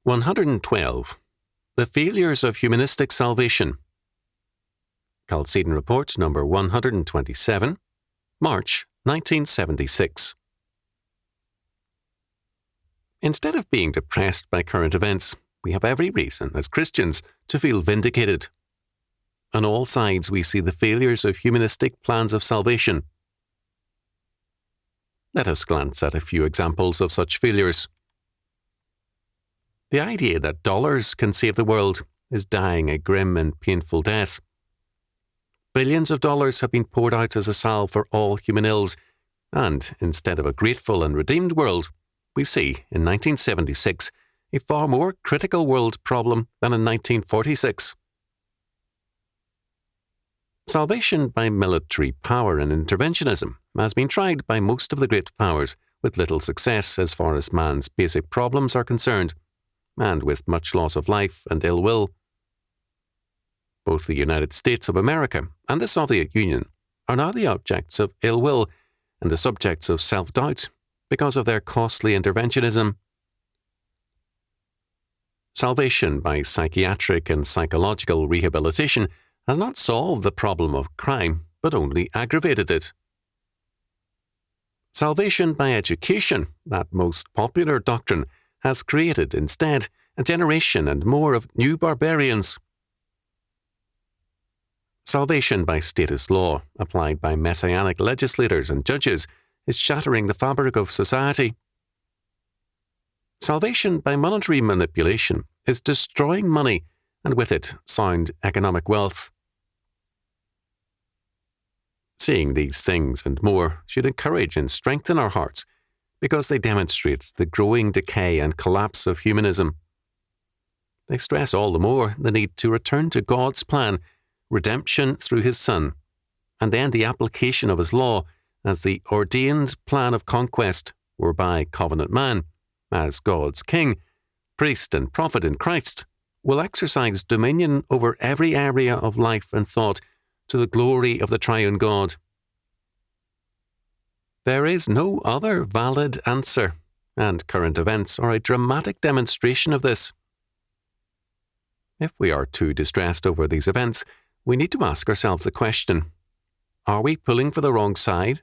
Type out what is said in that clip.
112. The Failures of Humanistic Salvation. Chalcedon Report number 127, March 1976. Instead of being depressed by current events, we have every reason as Christians to feel vindicated. On all sides we see the failures of humanistic plans of salvation. Let us glance at a few examples of such failures. The idea that dollars can save the world is dying a grim and painful death. Billions of dollars have been poured out as a salve for all human ills, and instead of a grateful and redeemed world, we see in 1976 a far more critical world problem than in 1946. Salvation by military power and interventionism has been tried by most of the great powers with little success as far as man's basic problems are concerned, and with much loss of life and ill will. Both the United States of America and the Soviet Union are now the objects of ill will and the subjects of self-doubt because of their costly interventionism. Salvation by psychiatric and psychological rehabilitation has not solved the problem of crime, but only aggravated it. Salvation by education, that most popular doctrine, has created instead a generation and more of new barbarians. Salvation by status law, applied by messianic legislators and judges, is shattering the fabric of society. Salvation by monetary manipulation is destroying money, and with it, sound economic wealth. Seeing these things and more should encourage and strengthen our hearts, because they demonstrate the growing decay and collapse of humanism. They stress all the more the need to return to God's plan, redemption through His Son, and then the application of His law as the ordained plan of conquest, whereby covenant man, as God's king, priest and prophet in Christ, will exercise dominion over every area of life and thought to the glory of the triune God. There is no other valid answer, and current events are a dramatic demonstration of this. If we are too distressed over these events, we need to ask ourselves the question, are we pulling for the wrong side